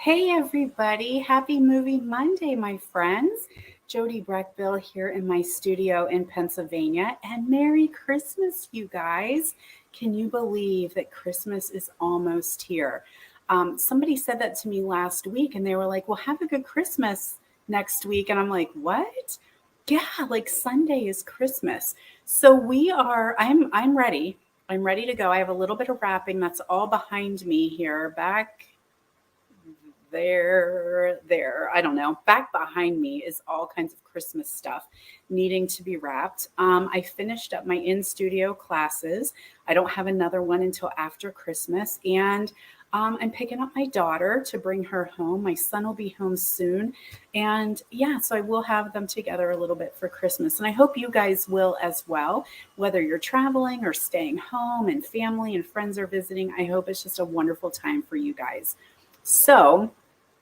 Hey everybody, happy Movie Monday, my friends. Jody Breckbill here in my studio in Pennsylvania, and Merry Christmas, you guys. Can you believe that Christmas is almost here? Somebody said that to me last week, and they were like, well, have a good Christmas next week. And I'm like, what? Yeah, like Sunday is Christmas. So I'm ready. I'm ready to go. I have a little bit of wrapping that's all behind me here, back there. I don't know. Back behind me is all kinds of Christmas stuff needing to be wrapped. I finished up my in studio classes. I don't have another one until after Christmas. And I'm picking up my daughter to bring her home. My son will be home soon. And yeah, so I will have them together a little bit for Christmas. And I hope you guys will as well, whether you're traveling or staying home and family and friends are visiting. I hope it's just a wonderful time for you guys. So,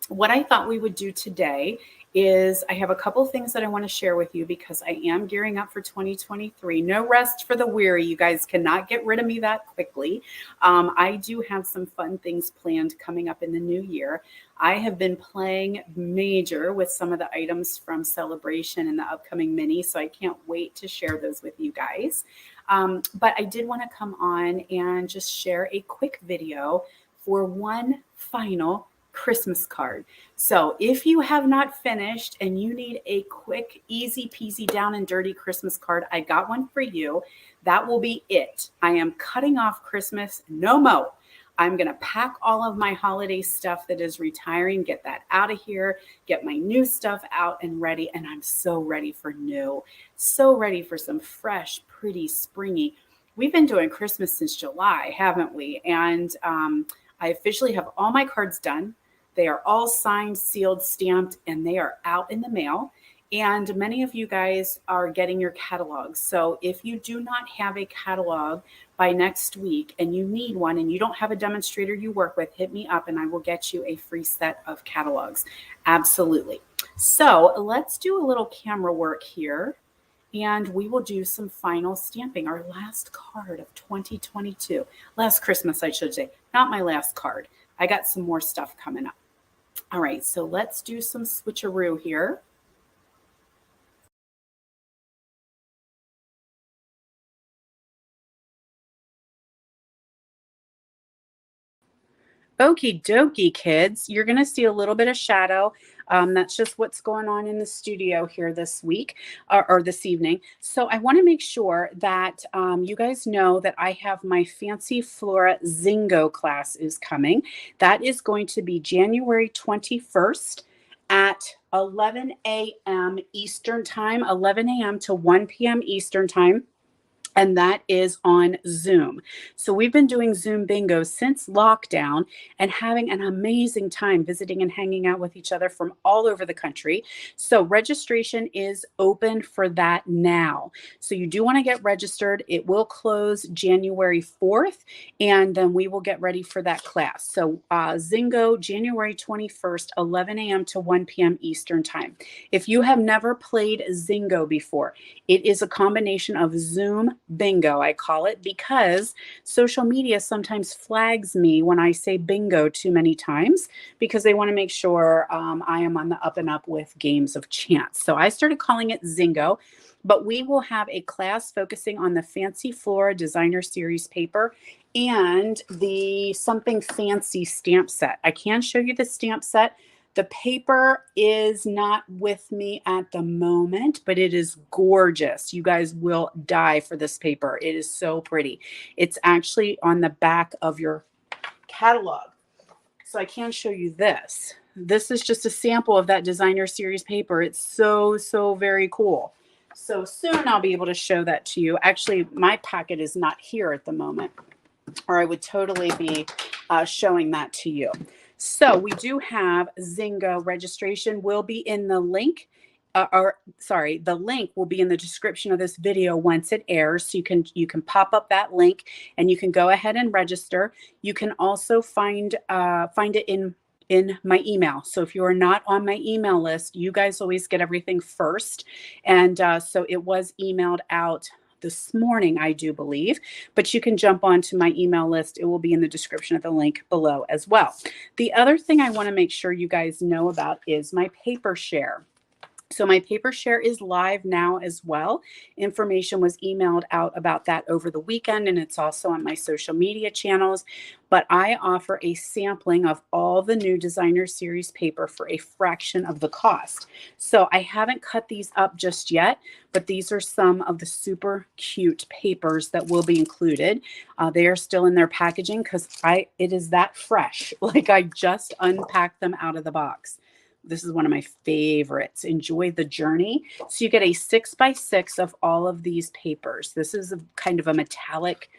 what I thought we would do today is I have a couple things that I want to share with you because I am gearing up for 2023. No rest for the weary. You guys cannot get rid of me that quickly. I do have some fun things planned coming up in the new year. I have been playing major with some of the items from Celebration and the upcoming mini, so I can't wait to share those with you guys. But I did want to come on and just share a quick video for one final Christmas card. So if you have not finished and you need a quick, easy peasy, down and dirty Christmas card, I got one for you. That will be it. I am cutting off Christmas. No mo. I'm going to pack all of my holiday stuff that is retiring, get that out of here, get my new stuff out and ready. And I'm so ready for new, so ready for some fresh, pretty, springy. We've been doing Christmas since July, haven't we? And I officially have all my cards done. They are all signed, sealed, stamped, and they are out in the mail. And many of you guys are getting your catalogs. So if you do not have a catalog by next week and you need one and you don't have a demonstrator you work with, hit me up and I will get you a free set of catalogs. Absolutely. So let's do a little camera work here. And we will do some final stamping, our last card of 2022. Last Christmas, I should say, not my last card. I got some more stuff coming up. All right, so let's do some switcheroo here. Okie dokie, kids. You're going to see a little bit of shadow. That's just what's going on in the studio here this week or this evening. So I want to make sure that you guys know that I have my Fancy Flora Zingo class is coming. That is going to be January 21st at 11 a.m. Eastern Time, 11 a.m. to 1 p.m. Eastern Time. And that is on Zoom. So we've been doing Zoom bingo since lockdown and having an amazing time visiting and hanging out with each other from all over the country. So registration is open for that now. So you do want to get registered. It will close January 4th, and then we will get ready for that class. So Zingo, January 21st, 11 a.m. to 1 p.m. Eastern Time. If you have never played Zingo before, it is a combination of Zoom bingo, I call it, because social media sometimes flags me when I say bingo too many times because they want to make sure I am on the up and up with games of chance. So I started calling it Zingo, but we will have a class focusing on the Fancy Flora Designer Series paper and the Something Fancy stamp set. I can show you the stamp set. The paper is not with me at the moment, but it is gorgeous. You guys will die for this paper. It is so pretty. It's actually on the back of your catalog. So I can show you this. This is just a sample of that designer series paper. It's so, so very cool. So soon I'll be able to show that to you. Actually, my packet is not here at the moment, or I would totally be showing that to you. So we do have Zingo. Registration will be in the link, the link will be in the description of this video once it airs. So you can pop up that link and you can go ahead and register. You can also find it in my email. So if you are not on my email list, you guys always get everything first. And so it was emailed out this morning, I do believe, but you can jump onto my email list. It will be in the description of the link below as well. The other thing I want to make sure you guys know about is my paper share. So my paper share is live now as well. Information was emailed out about that over the weekend, and it's also on my social media channels. But I offer a sampling of all the new designer series paper for a fraction of the cost. So I haven't cut these up just yet, but these are some of the super cute papers that will be included. They are still in their packaging because it is that fresh. Like I just unpacked them out of the box. This is one of my favorites. Enjoy the journey. So you get a 6x6 of all of these papers. This is kind of a metallic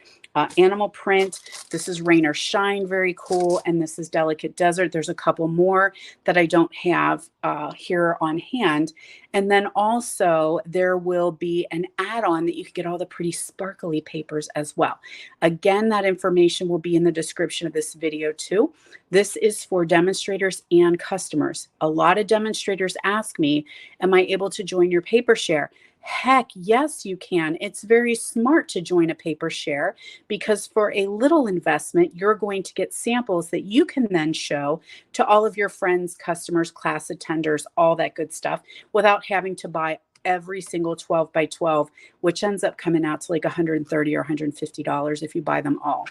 animal print. This is Rain or Shine, very cool. And this is Delicate Desert. There's a couple more that I don't have here on hand. And then also there will be an add-on that you can get all the pretty sparkly papers as well. Again, that information will be in the description of this video too. This is for demonstrators and customers. A lot of demonstrators ask me, am I able to join your paper share? Heck, yes, you can. It's very smart to join a paper share because for a little investment, you're going to get samples that you can then show to all of your friends, customers, class attenders, all that good stuff without having to buy every single 12 by 12, which ends up coming out to like $130 or $150 if you buy them all.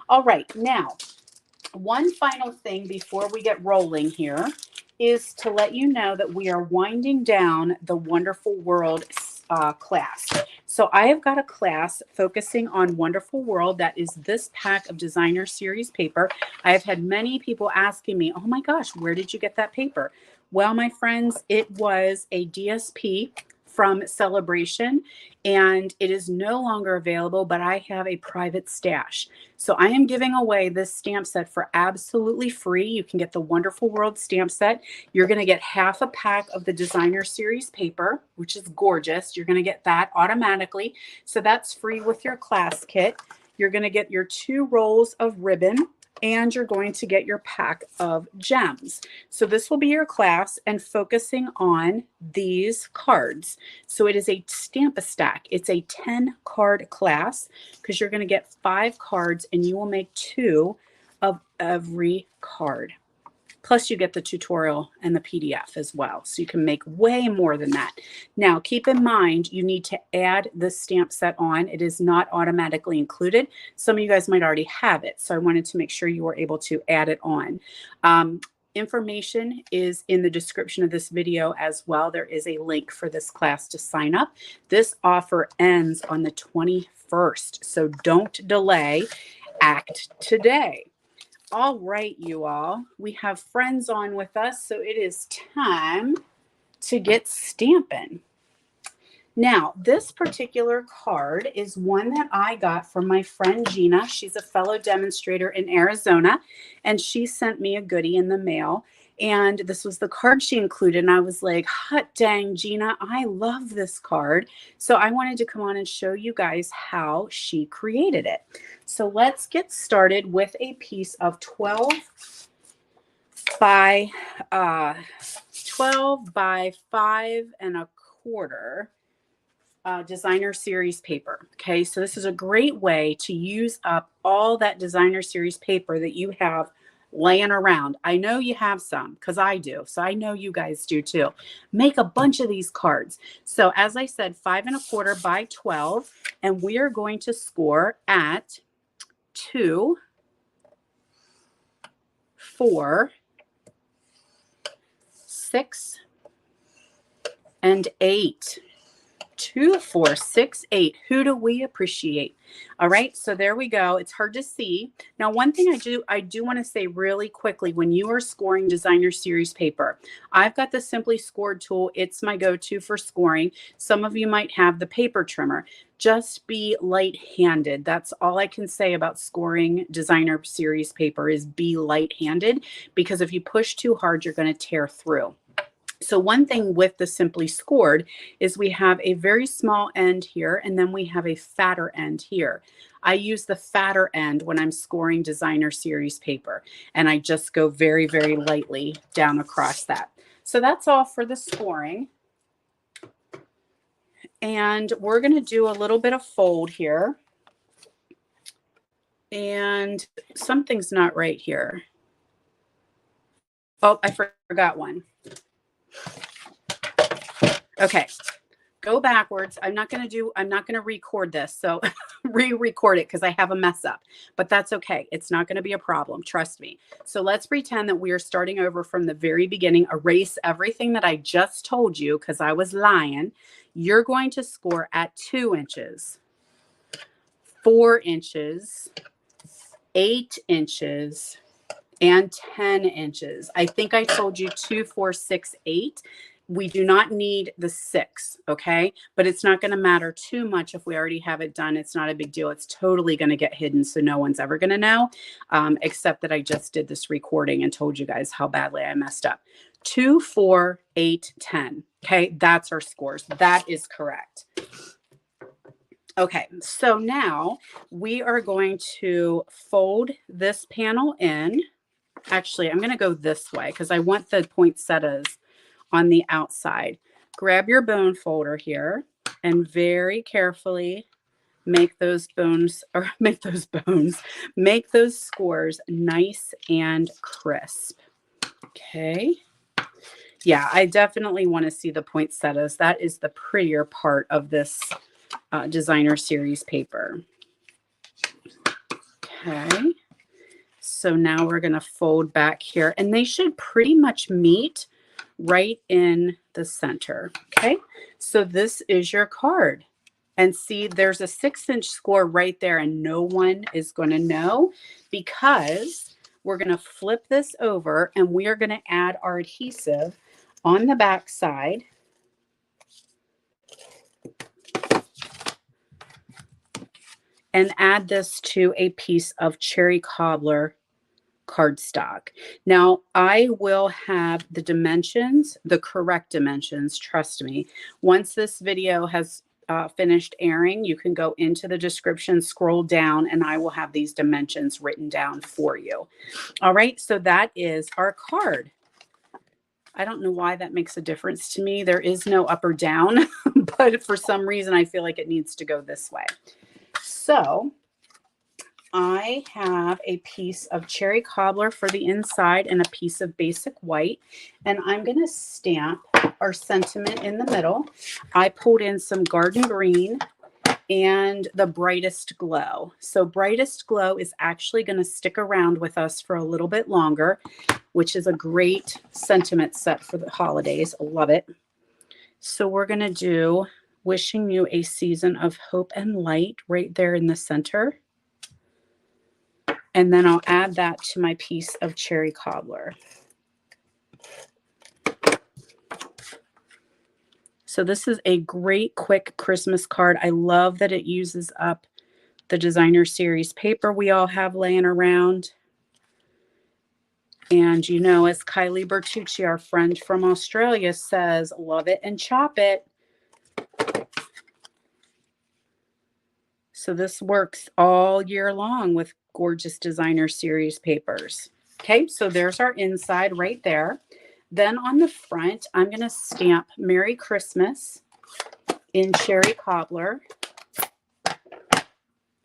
All right, now, one final thing before we get rolling here is to let you know that we are winding down the Wonderful World class. So I have got a class focusing on Wonderful World. That is this pack of designer series paper. I have had many people asking me, oh my gosh, where did you get that paper? Well, my friends, it was a DSP from Celebration, and it is no longer available, but I have a private stash. So I am giving away this stamp set for absolutely free. You can get the Wonderful World stamp set. You're going to get half a pack of the designer series paper, which is gorgeous. You're going to get that automatically. So that's free with your class kit. You're going to get your 2 rolls of ribbon, and you're going to get your pack of gems. So this will be your class and focusing on these cards. So it is a Stamp-A-Stack. It's a 10-card class because you're going to get 5 cards and you will make 2 of every card. Plus you get the tutorial and the PDF as well. So you can make way more than that. Now, keep in mind, you need to add the stamp set on. It is not automatically included. Some of you guys might already have it. So I wanted to make sure you were able to add it on. Information is in the description of this video as well. There is a link for this class to sign up. This offer ends on the 21st. So don't delay. Act today. All right, you all, we have friends on with us, so it is time to get stamping. Now, this particular card is one that I got from my friend Gina. She's a fellow demonstrator in Arizona, and she sent me a goodie in the mail. And this was the card she included. And I was like, hot dang, Gina, I love this card. So I wanted to come on and show you guys how she created it. So let's get started with a piece of 12 by 5¼ designer series paper. Okay, so this is a great way to use up all that designer series paper that you have laying around. I know you have some because I do. So I know you guys do too. Make a bunch of these cards. So as I said, 5¼ by 12, and we are going to score at 2, 4, 6, and 8. 2, 4, 6, 8. Who do we appreciate? All right, so there we go. It's hard to see. Now, one thing I do want to say really quickly, when you are scoring designer series paper, I've got the Simply Scored tool. It's my go-to for scoring. Some of you might have the paper trimmer. Just be light-handed. That's all I can say about scoring designer series paper is be light-handed, because if you push too hard, you're going to tear through. So one thing with the Simply Scored is we have a very small end here, and then we have a fatter end here. I use the fatter end when I'm scoring designer series paper, and I just go very, very lightly down across that. So that's all for the scoring. And we're going to do a little bit of fold here. And something's not right here. Oh, I forgot one. Okay. Go backwards. I'm not going to record this. So re-record it because I have a mess up, but that's okay. It's not going to be a problem. Trust me. So let's pretend that we are starting over from the very beginning. Erase everything that I just told you because I was lying. You're going to score at 2 inches, 4 inches, 8 inches, and 10 inches. I think I told you 2, 4, 6, 8. We do not need the 6, okay? But it's not going to matter too much if we already have it done. It's not a big deal. It's totally going to get hidden, so no one's ever going to know, except that I just did this recording and told you guys how badly I messed up. 2, 4, 8, 10. Okay, that's our scores. That is correct. Okay, so now we are going to fold this panel in. Actually, I'm going to go this way because I want the poinsettias on the outside. Grab your bone folder here and very carefully make those scores nice and crisp. Okay. Yeah, I definitely want to see the poinsettias. That is the prettier part of this designer series paper. Okay. So now we're going to fold back here and they should pretty much meet right in the center. Okay. So this is your card. And see, there's a 6-inch score right there and no one is going to know because we're going to flip this over and we are going to add our adhesive on the back side. And add this to a piece of cherry cobbler cardstock. Now, I will have the dimensions, the correct dimensions, trust me. Once this video has finished airing, you can go into the description, scroll down, and I will have these dimensions written down for you. All right, so that is our card. I don't know why that makes a difference to me. There is no up or down, but for some reason, I feel like it needs to go this way. So I have a piece of cherry cobbler for the inside and a piece of basic white, and I'm going to stamp our sentiment in the middle. I pulled in some garden green and the brightest glow. So brightest glow is actually going to stick around with us for a little bit longer, which is a great sentiment set for the holidays. I love it. So we're going to do wishing you a season of hope and light right there in the center. And then I'll add that to my piece of cherry cobbler. So this is a great quick Christmas card. I love that it uses up the designer series paper we all have laying around. And you know, as Kylie Bertucci, our friend from Australia, says, love it and chop it. So this works all year long with gorgeous designer series papers. Okay, so there's our inside right there. Then on the front, I'm going to stamp Merry Christmas in cherry cobbler.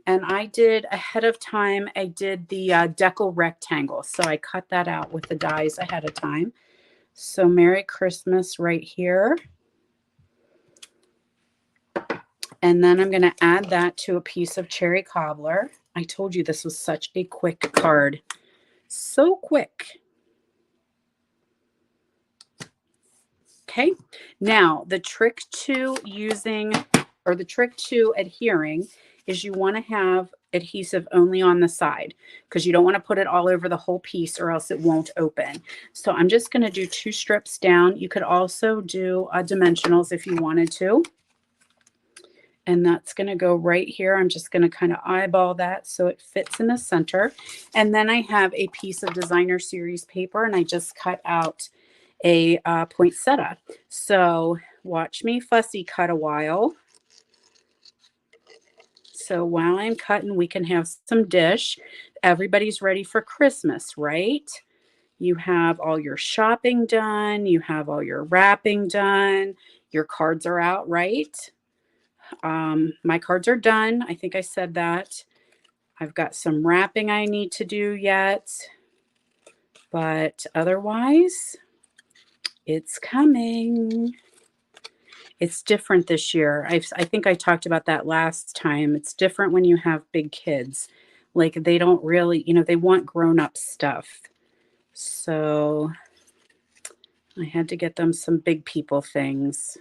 And I did ahead of time, I did the Deckle rectangle. So I cut that out with the dies ahead of time. So Merry Christmas right here. And then I'm going to add that to a piece of cherry cobbler. I told you this was such a quick card. So quick. Okay. Now, the trick to using, or the trick to adhering, is you want to have adhesive only on the side because you don't want to put it all over the whole piece or else it won't open. So I'm just going to do 2 strips down. You could also do dimensionals if you wanted to. And that's going to go right here. I'm just going to kind of eyeball that so it fits in the center. And then I have a piece of designer series paper and I just cut out a poinsettia. So watch me fussy cut a while. So while I'm cutting, we can have some dish. Everybody's ready for Christmas, right? You have all your shopping done. You have all your wrapping done. Your cards are out, right? My cards are done. I think I said that. I've got some wrapping I need to do yet, but otherwise, it's coming. It's different this year. I think I talked about that last time. It's different when you have big kids. Like they don't really, they want grown-up stuff. So I had to get them some big people things.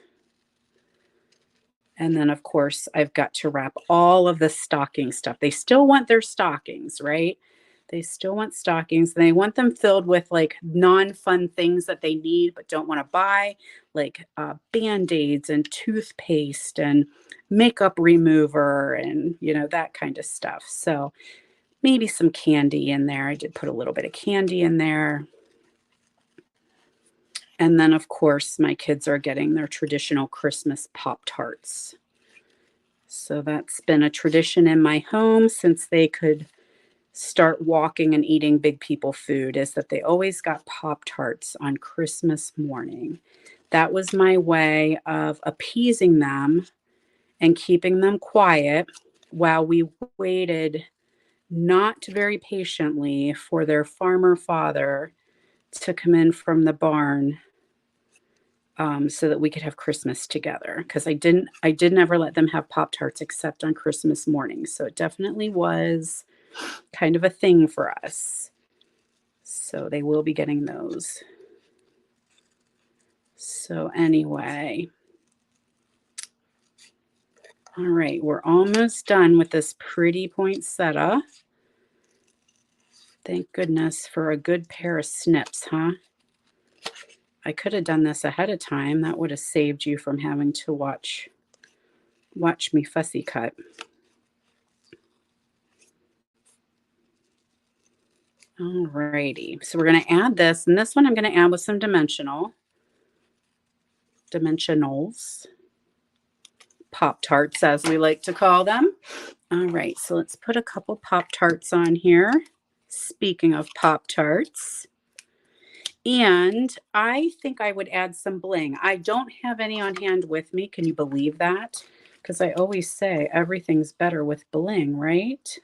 And then, of course, I've got to wrap all of the stocking stuff. They still want their stockings, right? They still want stockings. And they want them filled with like non-fun things that they need but don't want to buy, like Band-Aids and toothpaste and makeup remover and, that kind of stuff. So maybe some candy in there. I did put a little bit of candy in there. And then, of course, my kids are getting their traditional Christmas Pop-Tarts. So that's been a tradition in my home since they could start walking and eating big people food, is that they always got Pop-Tarts on Christmas morning. That was my way of appeasing them and keeping them quiet while we waited not very patiently for their farmer father to come in from the barn so that we could have Christmas together. Because I didn't ever let them have Pop-Tarts except on Christmas morning. So it definitely was kind of a thing for us. So they will be getting those. So anyway, all right, we're almost done with this pretty poinsettia. Thank goodness for a good pair of snips, huh? I could have done this ahead of time. That would have saved you from having to watch me fussy cut. All righty. So we're going to add this, and this one I'm going to add with some dimensionals. Pop-Tarts, as we like to call them. All right, so let's put a couple Pop-Tarts on here. Speaking of Pop-Tarts. And I think I would add some bling. I don't have any on hand with me. Can you believe that? Because I always say everything's better with bling, right?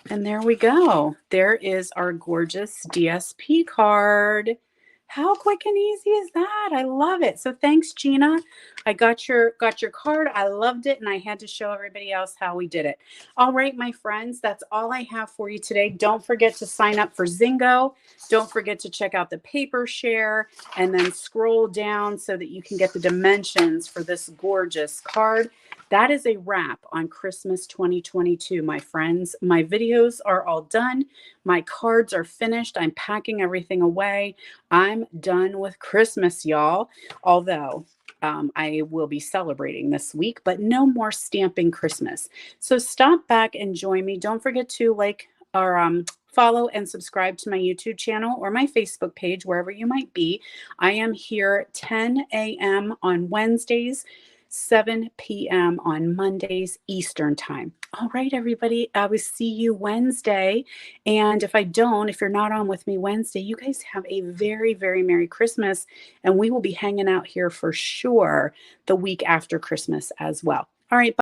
And there we go. There is our gorgeous DSP card. How quick and easy is that? I love it. So thanks, Gina. I got your card. I loved it, and I had to show everybody else how we did it. All right, my friends, that's all I have for you today. Don't forget to sign up for Zingo. Don't forget to check out the paper share, and then scroll down so that you can get the dimensions for this gorgeous card. That is a wrap on Christmas 2022, my friends. My videos are all done. My cards are finished. I'm packing everything away. I'm done with Christmas, y'all. Although I will be celebrating this week, but no more stamping Christmas. So stop back and join me. Don't forget to follow and subscribe to my YouTube channel or my Facebook page, wherever you might be. I am here 10 a.m. on Wednesdays, 7 p.m. on Mondays Eastern time. All right, everybody, I will see you Wednesday. And if you're not on with me Wednesday, you guys have a very, very Merry Christmas. And we will be hanging out here for sure the week after Christmas as well. All right. Bye.